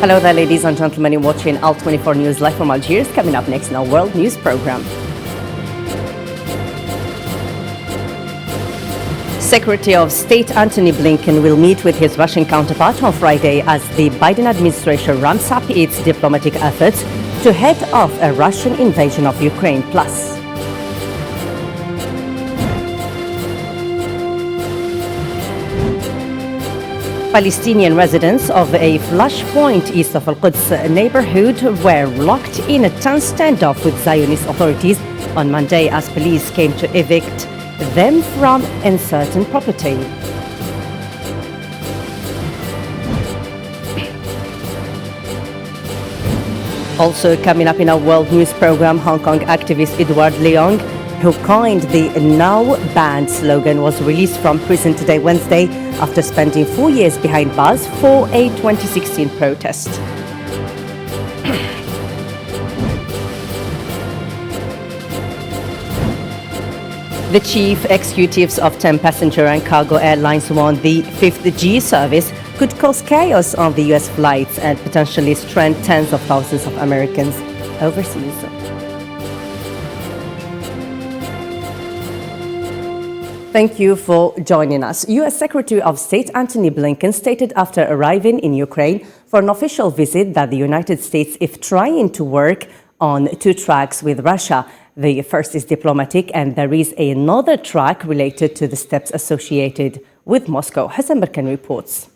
Hello there, ladies and gentlemen. You're watching Al24 News live from Algiers. Coming up next in our World News program. Secretary of State Antony Blinken will meet with his Russian counterpart on Friday as the Biden administration ramps up its diplomatic efforts to head off a Russian invasion of Ukraine. Plus, Palestinian residents of a flashpoint east of Al-Quds neighborhood were locked in a tense standoff with Zionist authorities on Monday as police came to evict them from uncertain property. Also coming up in our World News program, Hong Kong activist Edward Leong, who coined the Now Banned slogan, was released from prison today, Wednesday, after spending 4 years behind bars for a 2016 protest. The chief executives of 10 passenger and cargo airlines warned the 5th G service could cause chaos on the U.S. flights and potentially strand tens of thousands of Americans overseas. Thank you for joining us. U.S. Secretary of State Antony Blinken stated after arriving in Ukraine for an official visit that the United States is trying to work on two tracks with Russia. The first is diplomatic, and there is another track related to the steps associated with Moscow. Hassan Barkan reports.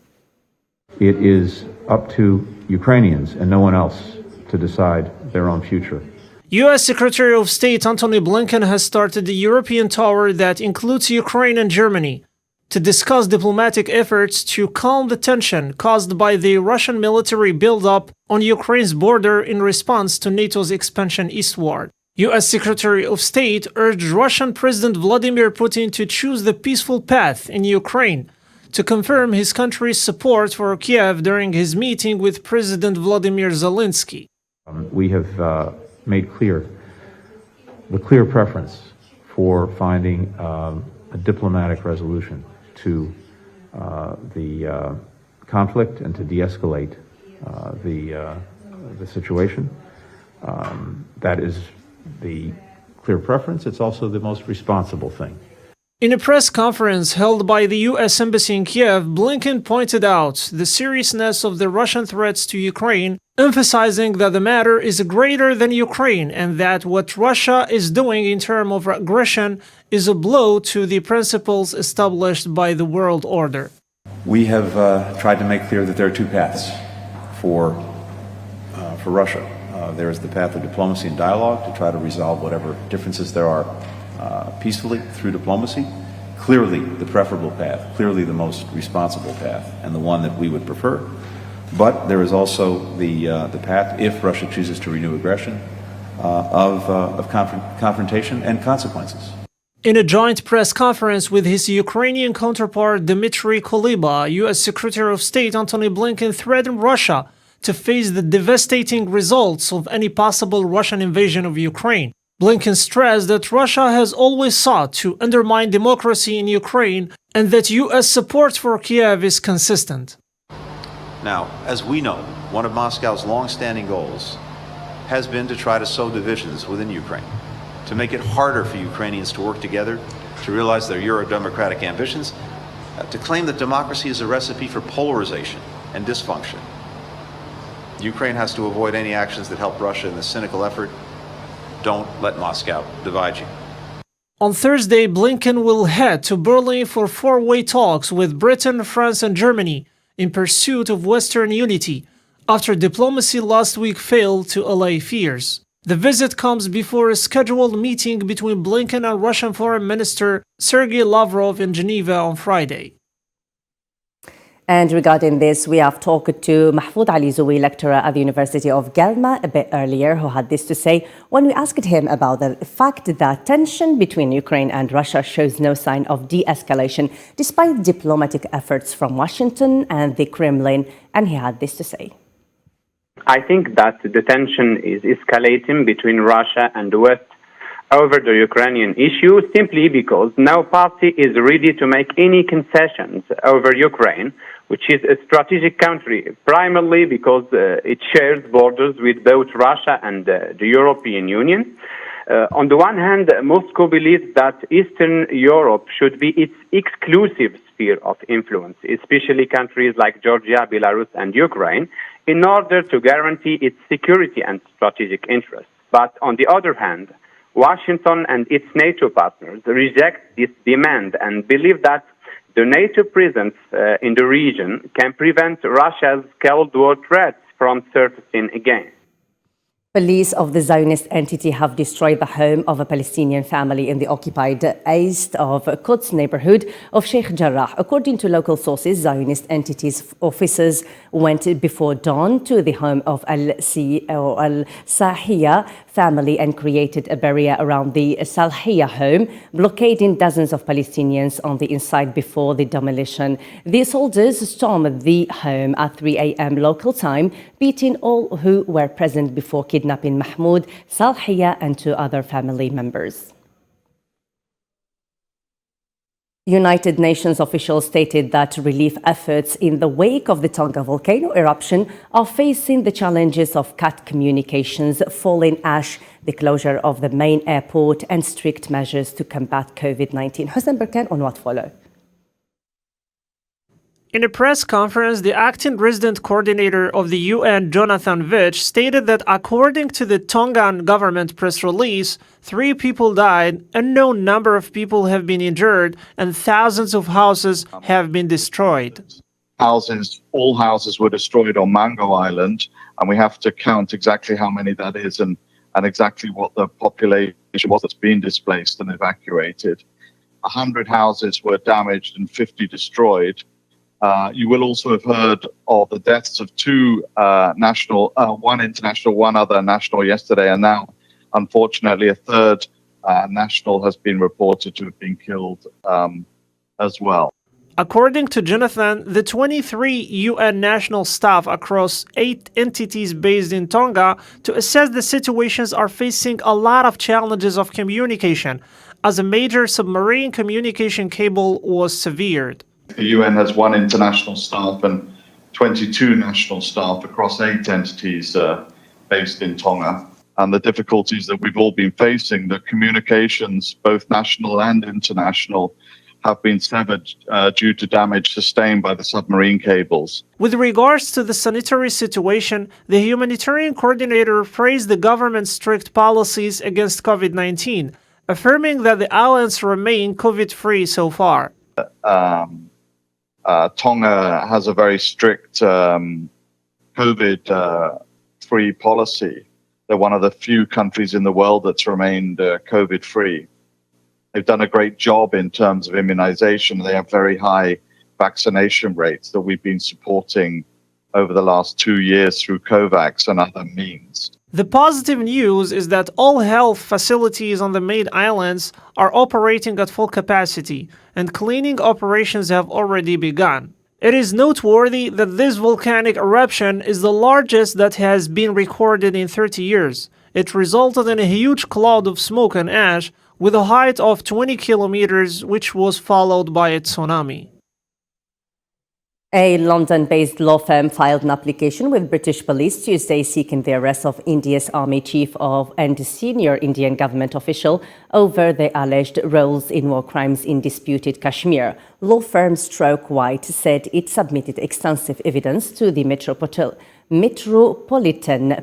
It is up to Ukrainians and no one else to decide their own future. U.S. Secretary of State Antony Blinken has started the European tour that includes Ukraine and Germany to discuss diplomatic efforts to calm the tension caused by the Russian military buildup on Ukraine's border in response to NATO's expansion eastward. U.S. Secretary of State urged Russian President Vladimir Putin to choose the peaceful path in Ukraine to confirm his country's support for Kiev during his meeting with President Vladimir Zelensky. We have made clear the clear preference for finding a diplomatic resolution to the conflict and to de-escalate the situation. That is the clear preference. It's also the most responsible thing. In a press conference held by the U.S. Embassy in Kiev, Blinken pointed out the seriousness of the Russian threats to Ukraine, emphasizing that the matter is greater than Ukraine and that what Russia is doing in terms of aggression is a blow to the principles established by the world order. We have tried to make clear that there are two paths for Russia. There is the path of diplomacy and dialogue to try to resolve whatever differences there are peacefully through diplomacy. Clearly the preferable path, clearly the most responsible path, and the one that we would prefer. But there is also the path, if Russia chooses to renew aggression, of confrontation and consequences. In a joint press conference with his Ukrainian counterpart Dmitry Kuleba, U.S. Secretary of State Antony Blinken threatened Russia to face the devastating results of any possible Russian invasion of Ukraine. Blinken stressed that Russia has always sought to undermine democracy in Ukraine and that U.S. support for Kiev is consistent. Now, as we know, one of Moscow's long-standing goals has been to try to sow divisions within Ukraine, to make it harder for Ukrainians to work together, to realize their Euro-democratic ambitions, to claim that democracy is a recipe for polarization and dysfunction. Ukraine has to avoid any actions that help Russia in this cynical effort. Don't let Moscow divide you. On Thursday, Blinken will head to Berlin for four-way talks with Britain, France, and Germany in pursuit of Western unity, after diplomacy last week failed to allay fears. The visit comes before a scheduled meeting between Blinken and Russian Foreign Minister Sergei Lavrov in Geneva on Friday. And regarding this, we have talked to Mahfoud Ali Zoui, lecturer at the University of Galma, a bit earlier, who had this to say when we asked him about the fact that tension between Ukraine and Russia shows no sign of de-escalation, despite diplomatic efforts from Washington and the Kremlin. And he had this to say. I think that the tension is escalating between Russia and the West over the Ukrainian issue simply because no party is ready to make any concessions over Ukraine which is a strategic country, primarily because it shares borders with both Russia and the European Union. On the one hand, Moscow believes that Eastern Europe should be its exclusive sphere of influence, especially countries like Georgia, Belarus, and Ukraine, in order to guarantee its security and strategic interests. But on the other hand, Washington and its NATO partners reject this demand and believe that the NATO presence in the region can prevent Russia's Cold War threats from surfacing again. Police of the Zionist entity have destroyed the home of a Palestinian family in the occupied east of Quds neighborhood of Sheikh Jarrah. According to local sources, Zionist entity's officers went before dawn to the home of Al-Sahiya family and created a barrier around the Salhiya home, blockading dozens of Palestinians on the inside before the demolition. The soldiers stormed the home at 3 a.m. local time, beating all who were present before kidnapping Mahmoud, Salhiya, and two other family members. United Nations officials stated that relief efforts in the wake of the Tonga volcano eruption are facing the challenges of cut communications, falling ash, the closure of the main airport, and strict measures to combat COVID-19. Hossein Berkan on what follow. In a press conference, the acting resident coordinator of the UN, Jonathan Vitch, stated that according to the Tongan government press release, 3 people died, a known number of people have been injured, and thousands of houses have been destroyed. All houses were destroyed on Mango Island, and we have to count exactly how many that is and exactly what the population was that's been displaced and evacuated. 100 houses were damaged and 50 destroyed. You will also have heard of the deaths of 2 national, 1 international, 1 other national yesterday, and now, unfortunately, a 3rd national has been reported to have been killed as well. According to Jonathan, the 23 UN national staff across 8 entities based in Tonga to assess the situations are facing a lot of challenges of communication, as a major submarine communication cable was severed. The UN has 1 international staff and 22 national staff across 8 entities based in Tonga. And the difficulties that we've all been facing, the communications, both national and international, have been severed due to damage sustained by the submarine cables. With regards to the sanitary situation, the humanitarian coordinator praised the government's strict policies against COVID-19, affirming that the islands remain COVID-free so far. Tonga has a very strict COVID-free policy. They're one of the few countries in the world that's remained COVID-free. They've done a great job in terms of immunization. They have very high vaccination rates that we've been supporting over the last 2 years through COVAX and other means. The positive news is that all health facilities on the main islands are operating at full capacity, and cleaning operations have already begun. It is noteworthy that this volcanic eruption is the largest that has been recorded in 30 years. It resulted in a huge cloud of smoke and ash with a height of 20 kilometers, which was followed by a tsunami. A London-based law firm filed an application with British police Tuesday seeking the arrest of India's army chief and senior Indian government official over their alleged roles in war crimes in disputed Kashmir. Law firm Stroke White said it submitted extensive evidence to the Metropolitan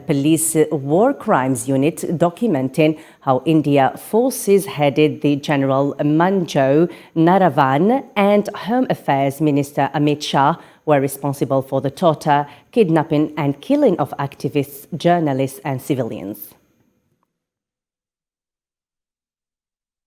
Police War Crimes Unit documenting how India forces headed the General Manjo Naravan and Home Affairs Minister Amit Shah were responsible for the torture, kidnapping and killing of activists, journalists and civilians.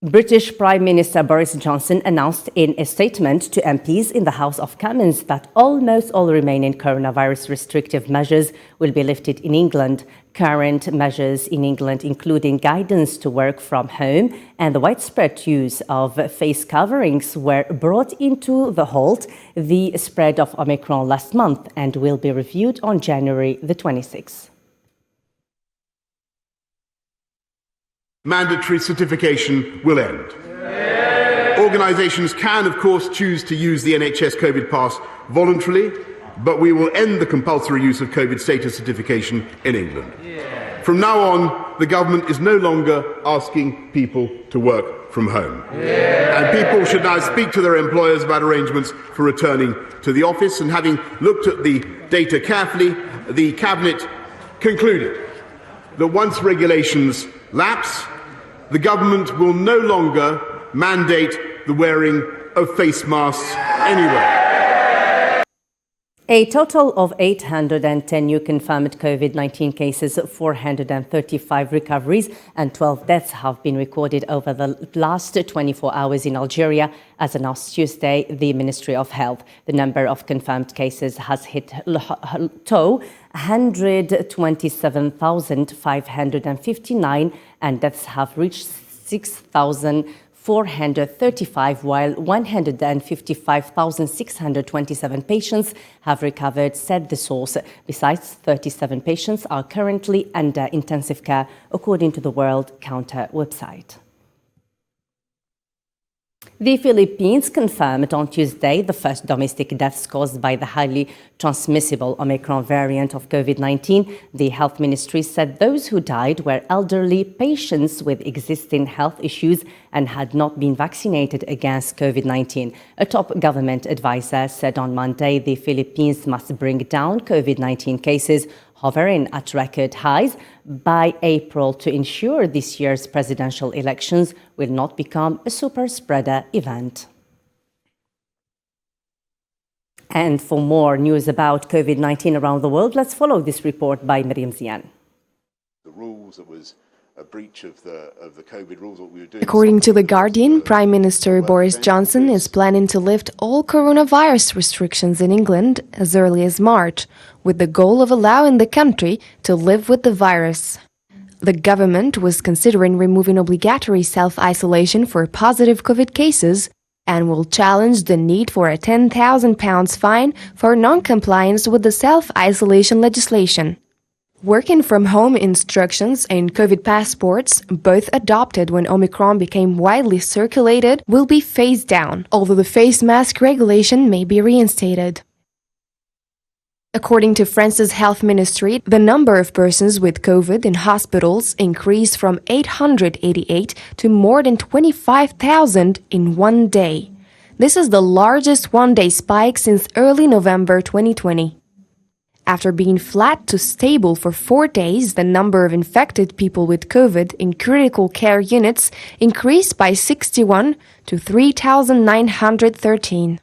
British Prime Minister Boris Johnson announced in a statement to MPs in the House of Commons that almost all remaining coronavirus restrictive measures will be lifted in England. Current measures in England, including guidance to work from home and the widespread use of face coverings, were brought into the halt the spread of Omicron last month and will be reviewed on January the 26th. Mandatory certification will end. Organisations can, of course, choose to use the NHS COVID pass voluntarily, but we will end the compulsory use of COVID status certification in England. From now on, the government is no longer asking people to work from home. And people should now speak to their employers about arrangements for returning to the office. And having looked at the data carefully, the Cabinet concluded that once regulations lapse, the government will no longer mandate the wearing of face masks anywhere. A total of 810 new confirmed COVID-19 cases, 435 recoveries and 12 deaths have been recorded over the last 24 hours in Algeria, as announced Tuesday, the Ministry of Health. The number of confirmed cases has hit 127,559 and deaths have reached 6,435, while 155,627 patients have recovered, said the source. Besides, 37 patients are currently under intensive care, according to the World Counter website. The Philippines confirmed on Tuesday the first domestic deaths caused by the highly transmissible Omicron variant of COVID-19. The health ministry said those who died were elderly patients with existing health issues and had not been vaccinated against COVID-19. A top government advisor said on Monday the Philippines must bring down COVID-19 cases hovering at record highs by April to ensure this year's presidential elections will not become a super spreader event. And for more news about COVID-19 around the world, let's follow this report by Miriam Zian. The rules that was a breach of the COVID rules, what we were doing. According to The Guardian, Prime Minister Boris Johnson is planning to lift all coronavirus restrictions in England as early as March, with the goal of allowing the country to live with the virus. The government was considering removing obligatory self-isolation for positive COVID cases and will challenge the need for a £10,000 fine for non-compliance with the self-isolation legislation. Working from home instructions and COVID passports, both adopted when Omicron became widely circulated, will be phased down, although the face mask regulation may be reinstated. According to France's health ministry, the number of persons with COVID in hospitals increased from 888 to more than 25,000 in one day. This is the largest one-day spike since early November 2020. After being flat to stable for 4 days, the number of infected people with COVID in critical care units increased by 61 to 3,913.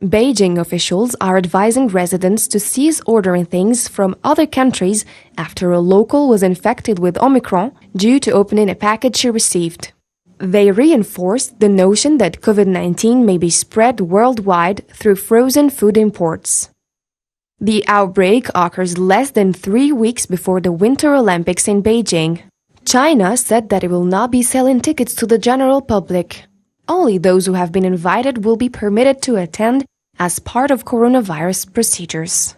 Beijing officials are advising residents to cease ordering things from other countries after a local was infected with Omicron due to opening a package she received. They reinforced the notion that COVID-19 may be spread worldwide through frozen food imports. The outbreak occurs less than 3 weeks before the Winter Olympics in Beijing. China said that it will not be selling tickets to the general public. Only those who have been invited will be permitted to attend as part of coronavirus procedures.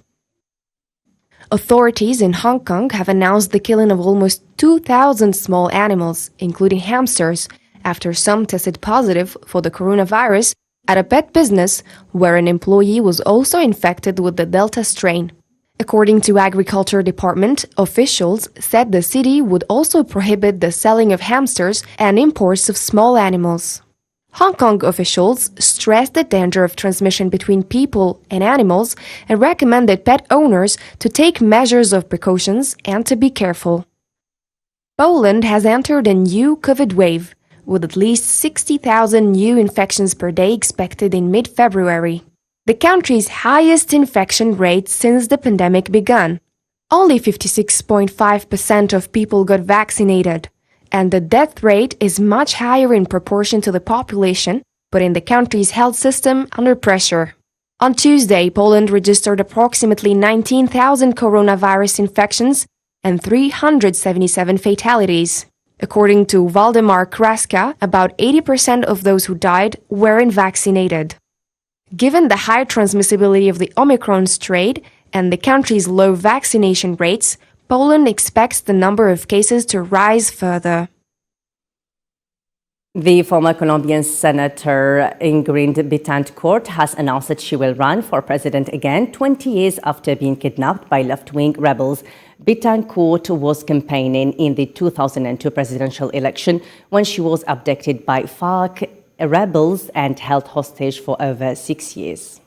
Authorities in Hong Kong have announced the killing of almost 2,000 small animals, including hamsters, after some tested positive for the coronavirus at a pet business where an employee was also infected with the Delta strain. According to Agriculture Department, officials said the city would also prohibit the selling of hamsters and imports of small animals. Hong Kong officials stressed the danger of transmission between people and animals and recommended pet owners to take measures of precautions and to be careful. Poland has entered a new COVID wave, with at least 60,000 new infections per day expected in mid-February, the country's highest infection rate since the pandemic began. Only 56.5% of people got vaccinated, and the death rate is much higher in proportion to the population, putting the country's health system under pressure. On Tuesday, Poland registered approximately 19,000 coronavirus infections and 377 fatalities. According to Waldemar Kraska, about 80% of those who died weren't vaccinated. Given the high transmissibility of the Omicron strain and the country's low vaccination rates, Poland expects the number of cases to rise further. The former Colombian Senator Ingrid Betancourt has announced that she will run for president again 20 years after being kidnapped by left-wing rebels. Betancourt was campaigning in the 2002 presidential election when she was abducted by FARC rebels and held hostage for over 6 years.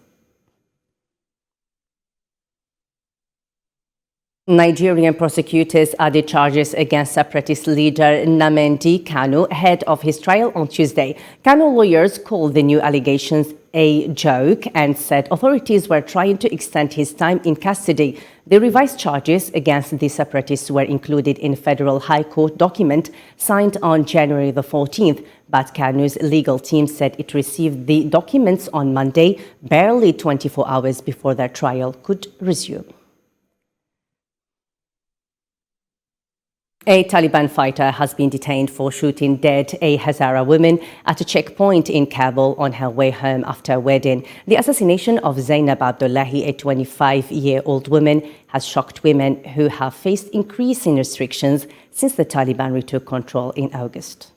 Nigerian prosecutors added charges against separatist leader Nnamdi Kanu ahead of his trial on Tuesday. Kanu lawyers called the new allegations a joke and said authorities were trying to extend his time in custody. The revised charges against the separatists were included in a federal high court document signed on January the 14th, but Kanu's legal team said it received the documents on Monday, barely 24 hours before their trial could resume. A Taliban fighter has been detained for shooting dead a Hazara woman at a checkpoint in Kabul on her way home after a wedding. The assassination of Zainab Abdullahi, a 25-year-old woman, has shocked women who have faced increasing restrictions since the Taliban retook control in August.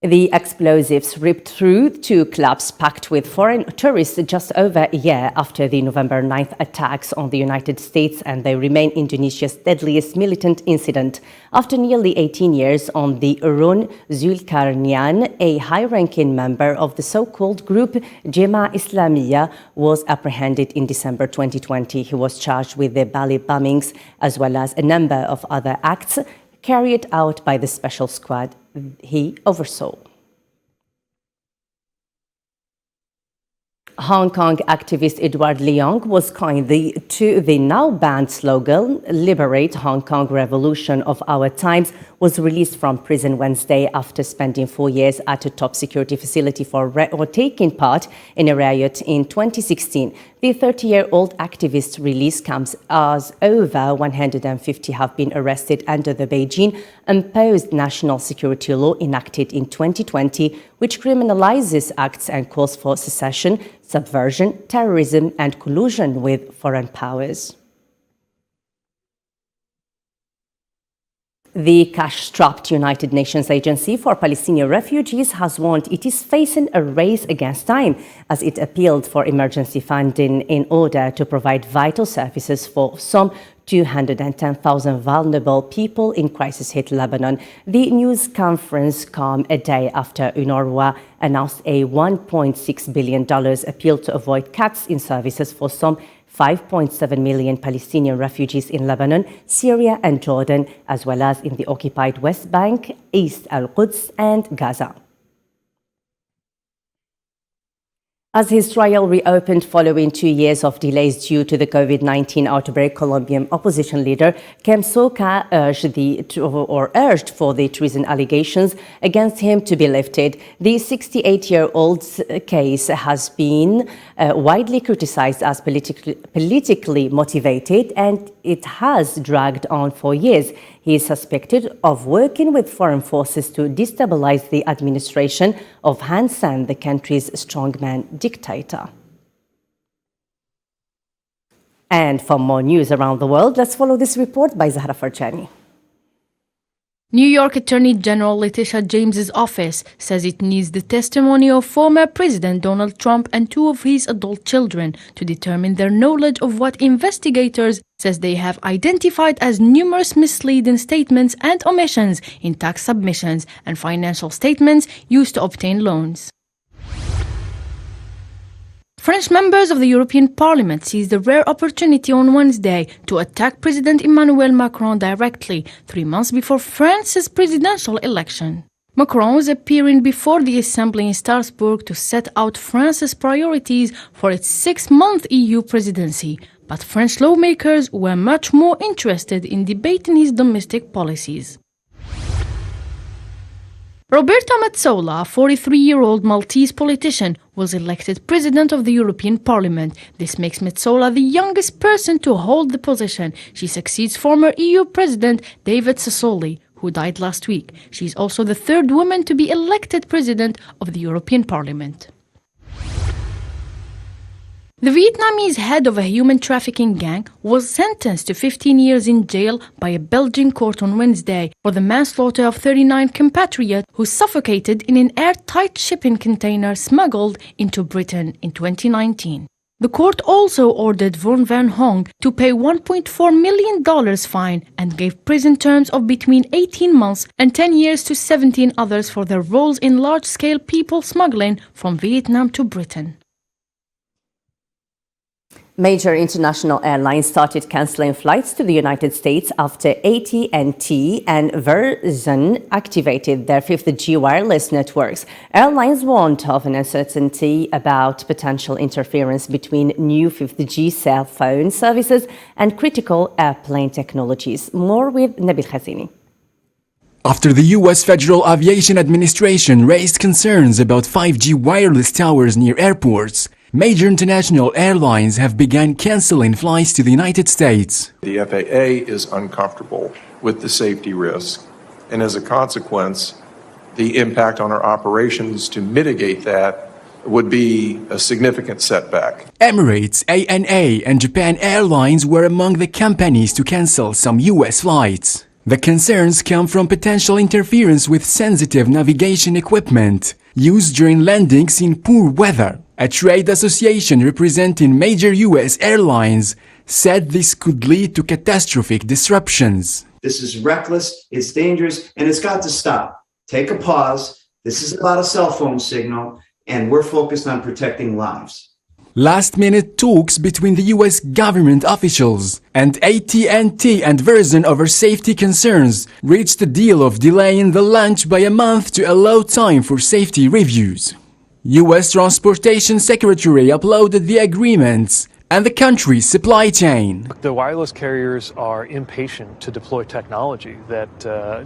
The explosives ripped through two clubs packed with foreign tourists just over a year after the November 9th attacks on the United States, and they remain Indonesia's deadliest militant incident. After nearly 18 years on the Urun Zulkarnain, a high-ranking member of the so-called group Jemaah Islamiyah was apprehended in December 2020. He was charged with the Bali bombings as well as a number of other acts carried out by the special squad he oversaw. Hong Kong activist Edward Leong was coined to the now-banned slogan, "Liberate Hong Kong Revolution of Our Times," was released from prison Wednesday after spending 4 years at a top security facility for taking part in a riot in 2016. The 30-year-old activist's release comes as over 150 have been arrested under the Beijing-imposed national security law enacted in 2020, which criminalizes acts and calls for secession, subversion, terrorism, and collusion with foreign powers. The cash-strapped United Nations Agency for Palestinian Refugees has warned it is facing a race against time as it appealed for emergency funding in order to provide vital services for some 210,000 vulnerable people in crisis-hit Lebanon. The news conference came a day after UNRWA announced a $1.6 billion appeal to avoid cuts in services for some 5.7 million Palestinian refugees in Lebanon, Syria and Jordan, as well as in the occupied West Bank, East Al-Quds and Gaza. As his trial reopened following 2 years of delays due to the COVID-19 outbreak, Colombian opposition leader Kem Sokha urged for the treason allegations against him to be lifted. The 68-year-old's case has been widely criticized as politically motivated, and it has dragged on for years. He is suspected of working with foreign forces to destabilize the administration of Han Sen, the country's strongman dictator. And for more news around the world, let's follow this report by Zahra Farjani. New York Attorney General Letitia James's office says it needs the testimony of former President Donald Trump and 2 of his adult children to determine their knowledge of what investigators says they have identified as numerous misleading statements and omissions in tax submissions and financial statements used to obtain loans. French members of the European Parliament seized the rare opportunity on Wednesday to attack President Emmanuel Macron directly, 3 months before France's presidential election. Macron was appearing before the Assembly in Strasbourg to set out France's priorities for its 6-month EU presidency, but French lawmakers were much more interested in debating his domestic policies. Roberta Metsola, a 43-year-old Maltese politician, was elected president of the European Parliament. This makes Metsola the youngest person to hold the position. She succeeds former EU President David Sassoli, who died last week. She is also the 3rd woman to be elected president of the European Parliament. The Vietnamese head of a human trafficking gang was sentenced to 15 years in jail by a Belgian court on Wednesday for the manslaughter of 39 compatriots who suffocated in an airtight shipping container smuggled into Britain in 2019. The court also ordered Von Van Hong to pay $1.4 million fine and gave prison terms of between 18 months and 10 years to 17 others for their roles in large-scale people smuggling from Vietnam to Britain. Major international airlines started cancelling flights to the United States after AT&T and Verizon activated their 5G wireless networks. Airlines warned of an uncertainty about potential interference between new 5G cell phone services and critical airplane technologies. More with Nabil Khazini. After the U.S. Federal Aviation Administration raised concerns about 5G wireless towers near airports, major international airlines have begun canceling flights to the United States. The FAA is uncomfortable with the safety risk, and as a consequence, the impact on our operations to mitigate that would be a significant setback. Emirates, ANA, and Japan Airlines were among the companies to cancel some U.S. flights. The concerns come from potential interference with sensitive navigation equipment used during landings in poor weather. A trade association representing major U.S. airlines said this could lead to catastrophic disruptions. This is reckless, it's dangerous, and it's got to stop. Take a pause. This is about a cell phone signal, and we're focused on protecting lives. Last-minute talks between the U.S. government officials and AT&T and Verizon over safety concerns reached a deal of delaying the launch by a month to allow time for safety reviews. U.S. Transportation Secretary uploaded the agreements and the country's supply chain. The wireless carriers are impatient to deploy technology that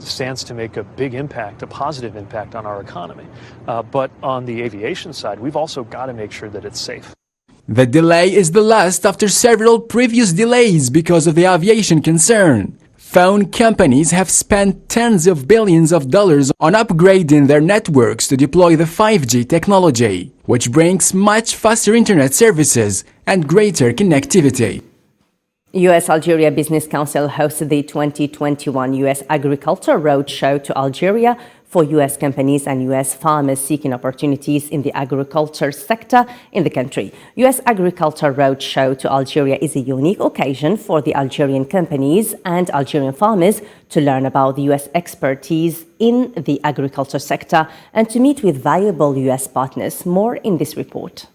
stands to make a big impact, a positive impact on our economy. But on the aviation side, we've also got to make sure that it's safe. The delay is the last after several previous delays because of the aviation concern. Phone companies have spent tens of billions of dollars on upgrading their networks to deploy the 5G technology, which brings much faster internet services and greater connectivity. U.S.-Algeria Business Council hosted the 2021 U.S. Agriculture Roadshow to Algeria for U.S. companies and U.S. farmers seeking opportunities in the agriculture sector in the country. U.S. Agriculture Roadshow to Algeria is a unique occasion for the Algerian companies and Algerian farmers to learn about the U.S. expertise in the agriculture sector and to meet with valuable U.S. partners. More in this report.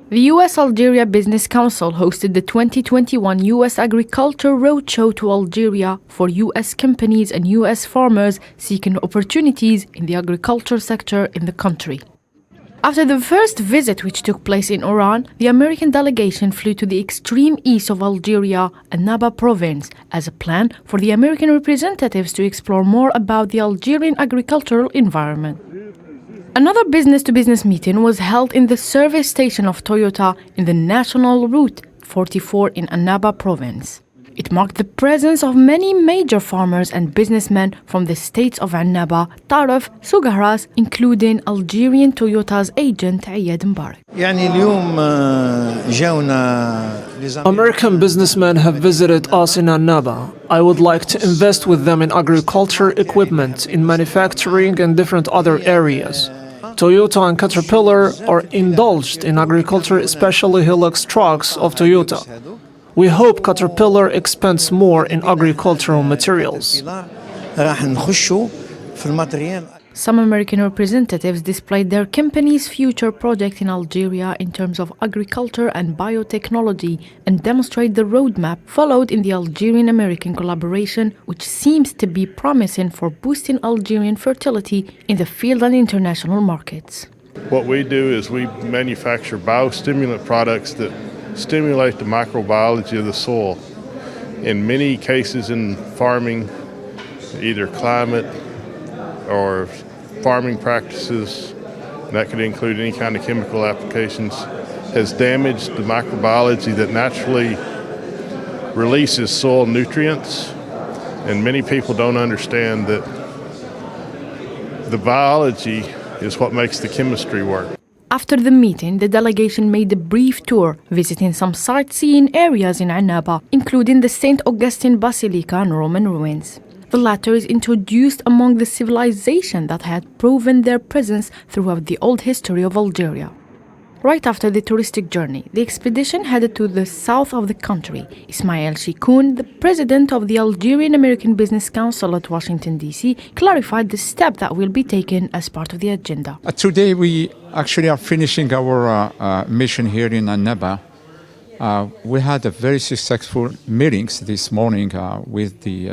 The U.S.-Algeria Business Council hosted the 2021 U.S. Agriculture Roadshow to Algeria for U.S. companies and U.S. farmers seeking opportunities in the agriculture sector in the country. After the first visit, which took place in Oran, the American delegation flew to the extreme east of Algeria, Annaba province, as a plan for the American representatives to explore more about the Algerian agricultural environment. Another business-to-business meeting was held in the service station of Toyota in the National Route 44 in Annaba province. It marked the presence of many major farmers and businessmen from the states of Annaba, Taraf, Sougharas, including Algerian Toyota's agent Ayad Mbarak. American businessmen have visited us in Annaba. I would like to invest with them in agriculture equipment, in manufacturing and different other areas. Toyota and Caterpillar are indulged in agriculture, especially Hilux trucks of Toyota. We hope Caterpillar expands more in agricultural materials. Some American representatives displayed their company's future project in Algeria in terms of agriculture and biotechnology and demonstrate the roadmap followed in the Algerian-American collaboration, which seems to be promising for boosting Algerian fertility in the field and international markets. What we do is we manufacture biostimulant products that stimulate the microbiology of the soil. In many cases in farming, either climate or farming practices, that could include any kind of chemical applications, has damaged the microbiology that naturally releases soil nutrients. And many people don't understand that the biology is what makes the chemistry work. After the meeting, the delegation made a brief tour, visiting some sightseeing areas in Annaba, including the St. Augustine Basilica and Roman ruins. The latter is introduced among the civilization that had proven their presence throughout the old history of Algeria. Right after the touristic journey, the expedition headed to the south of the country. Ismail Shikoun, the president of the Algerian American Business Council at Washington, D.C., clarified the step that will be taken as part of the agenda. Today we actually are finishing our mission here in Annaba. We had a very successful meetings this morning with the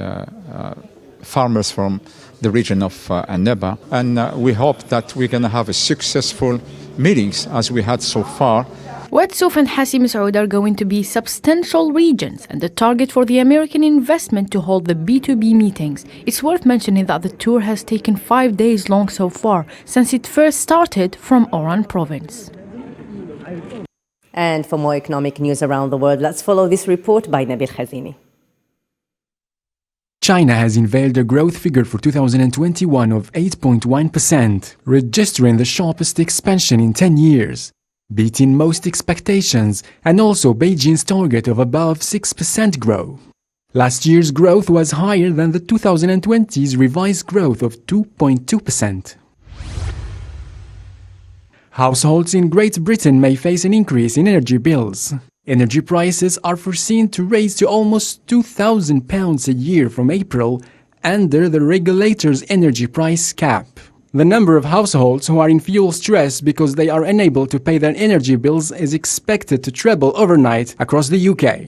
farmers from the region of Annaba, and we hope that we're going to have a successful meetings as we had so far. Oued Souf and Hassim Saoud are going to be substantial regions and the target for the American investment to hold the B2B meetings. It's worth mentioning that the tour has taken 5 days long so far, since it first started from Oran province. And for more economic news around the world, let's follow this report by Nabil Khazini. China has unveiled a growth figure for 2021 of 8.1%, registering the sharpest expansion in 10 years, beating most expectations and also Beijing's target of above 6% growth. Last year's growth was higher than the 2020's revised growth of 2.2%. Households in Great Britain may face an increase in energy bills. Energy prices are foreseen to rise to almost £2,000 a year from April under the regulator's energy price cap. The number of households who are in fuel stress because they are unable to pay their energy bills is expected to treble overnight across the UK.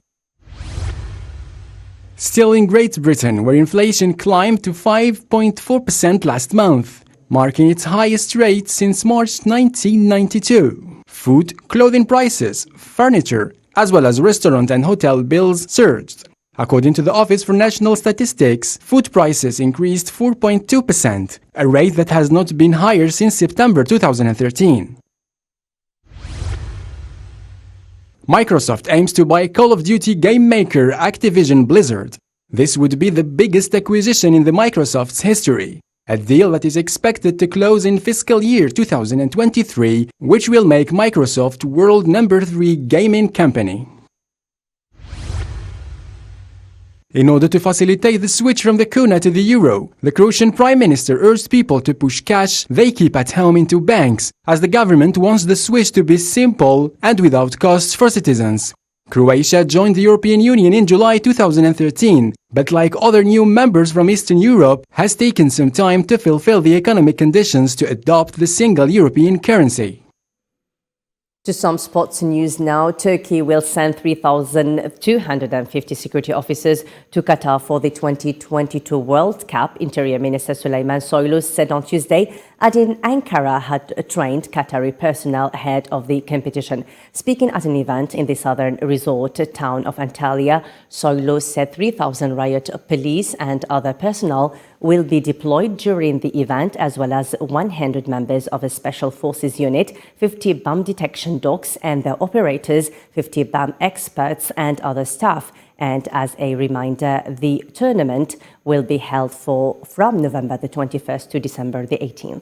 Still in Great Britain, where inflation climbed to 5.4% last month, marking its highest rate since March 1992. Food, clothing prices, furniture, as well as restaurant and hotel bills surged. According to the Office for National Statistics, food prices increased 4.2%, a rate that has not been higher since September 2013. Microsoft aims to buy Call of Duty game maker Activision Blizzard. This would be the biggest acquisition in the Microsoft's history. A deal that is expected to close in fiscal year 2023, which will make Microsoft world number 3 gaming company. In order to facilitate the switch from the kuna to the euro, the Croatian Prime Minister urged people to push cash they keep at home into banks, as the government wants the switch to be simple and without costs for citizens. Croatia joined the European Union in July 2013, but like other new members from Eastern Europe, has taken some time to fulfill the economic conditions to adopt the single European currency. To some sports news now, Turkey will send 3,250 security officers to Qatar for the 2022 World Cup, Interior Minister Suleyman Soylu said on Tuesday, adding Ankara had trained Qatari personnel ahead of the competition. Speaking at an event in the southern resort town of Antalya, Soylu said 3,000 riot police and other personnel will be deployed during the event, as well as 100 members of a special forces unit, 50 bomb detection dogs and their operators, 50 bomb experts and other staff. And as a reminder, the tournament will be held from November the 21st to December the 18th.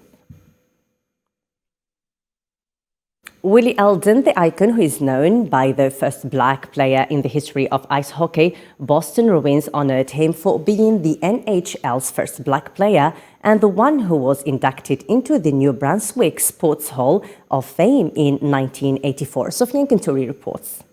Willie Eldon, the icon who is known by the first black player in the history of ice hockey, Boston Bruins honored him for being the NHL's first black player and the one who was inducted into the New Brunswick Sports Hall of Fame in 1984. Sofiane Kenturi reports.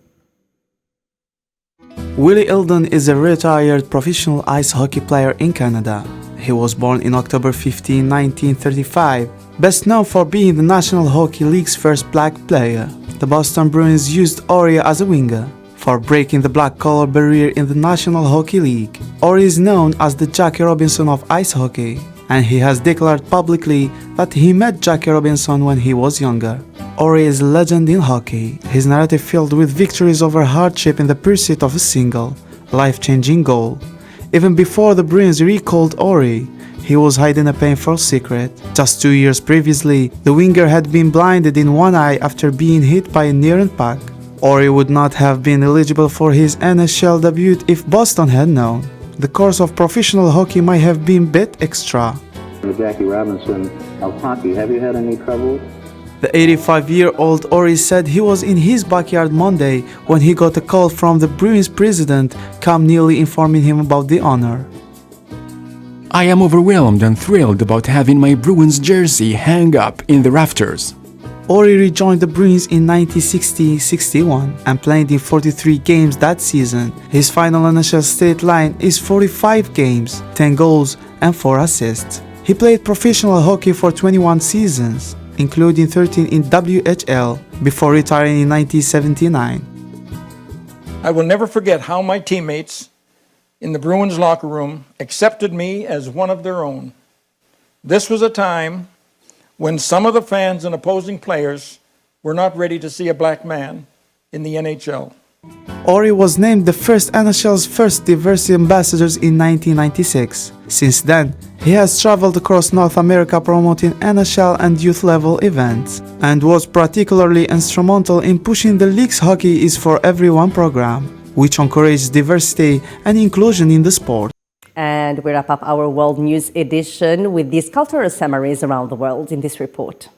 Willie Eldon is a retired professional ice hockey player in Canada. He was born in October 15, 1935, best known for being the National Hockey League's first black player. The Boston Bruins used Ori as a winger for breaking the black-collar barrier in the National Hockey League. Ori is known as the Jackie Robinson of ice hockey, and he has declared publicly that he met Jackie Robinson when he was younger. Ori is a legend in hockey, his narrative filled with victories over hardship in the pursuit of a single, life-changing goal. Even before the Bruins recalled Ori, he was hiding a painful secret. Just 2 years previously, the winger had been blinded in one eye after being hit by a near-end puck. Ori would not have been eligible for his NHL debut if Boston had known. The course of professional hockey might have been a bit extra. Jackie Robinson of hockey, have you had any trouble The 85-year-old Ori said he was in his backyard Monday when he got a call from the Bruins president, Cam Neely, informing him about the honor. I am overwhelmed and thrilled about having my Bruins jersey hang up in the rafters. Ori rejoined the Bruins in 1960-61 and played in 43 games that season. His final NHL state line is 45 games, 10 goals and 4 assists. He played professional hockey for 21 seasons, including 13 in WHL, before retiring in 1979. I will never forget how my teammates in the Bruins locker room accepted me as one of their own. This was a time when some of the fans and opposing players were not ready to see a black man in the NHL. Ori was named the first NHL's first diversity ambassadors in 1996. Since then, he has traveled across North America promoting NHL and youth level events, and was particularly instrumental in pushing the league's Hockey is for Everyone program, which encourages diversity and inclusion in the sport. And we wrap up our World News edition with these cultural summaries around the world in this report.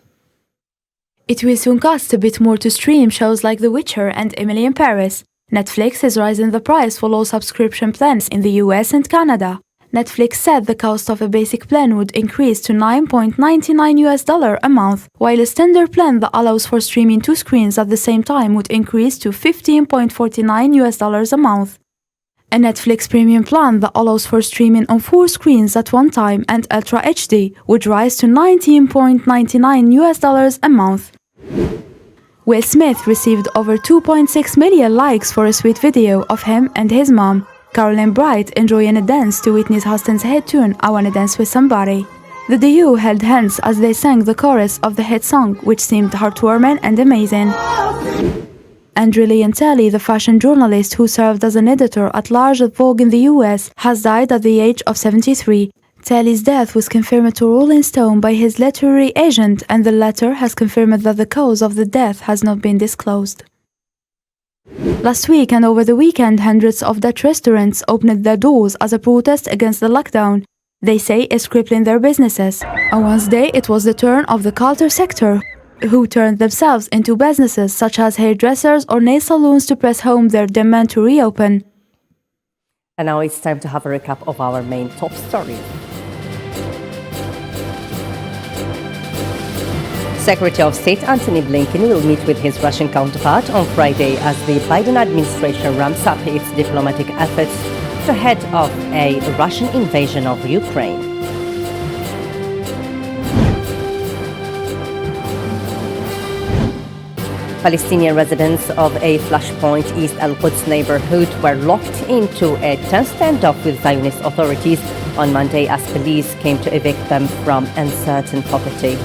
It will soon cost a bit more to stream shows like The Witcher and Emily in Paris. Netflix is raising the price for all subscription plans in the US and Canada. Netflix said the cost of a basic plan would increase to $9.99 a month, while a standard plan that allows for streaming 2 screens at the same time would increase to $15.49 a month. A Netflix premium plan that allows for streaming on 4 screens at one time and Ultra HD would rise to $19.99 a month. Will Smith received over 2.6 million likes for a sweet video of him and his mom, Caroline Bright, enjoying a dance to Whitney Houston's hit tune, I Wanna Dance With Somebody. The duo held hands as they sang the chorus of the hit song, which seemed heartwarming and amazing. Andrew Leontelli, the fashion journalist who served as an editor-at-large at Vogue in the US, has died at the age of 73. Telly's death was confirmed to Rolling Stone by his literary agent, and the latter has confirmed that the cause of the death has not been disclosed. Last week and over the weekend, hundreds of Dutch restaurants opened their doors as a protest against the lockdown. They say it's crippling their businesses. On Wednesday, it was the turn of the culture sector, who turned themselves into businesses such as hairdressers or nail salons to press home their demand to reopen. And now it's time to have a recap of our main top stories. Secretary of State Antony Blinken will meet with his Russian counterpart on Friday as the Biden administration ramps up its diplomatic efforts ahead of a Russian invasion of Ukraine. Palestinian residents of a Flashpoint East Al-Quds neighborhood were locked into a tense standoff with Zionist authorities on Monday as police came to evict them from uncertain property.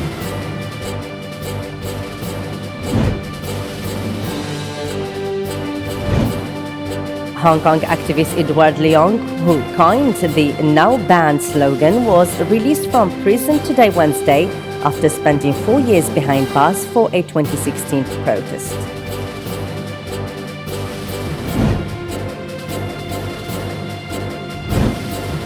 Hong Kong activist Edward Leong, who coined the Now Banned slogan, was released from prison today, Wednesday, after spending 4 years behind bars for a 2016 protest.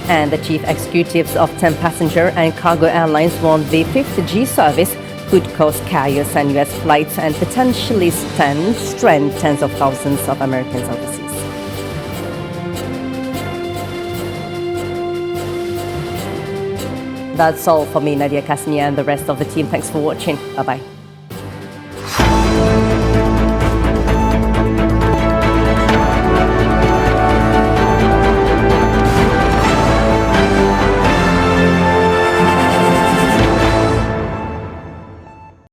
And the chief executives of 10 passenger and cargo airlines warned the 5th G service could cause chaos on U.S. flights and potentially strand tens of thousands of Americans overseas. That's all for me, Nadia Kasmia, and the rest of the team. Thanks for watching. Bye-bye.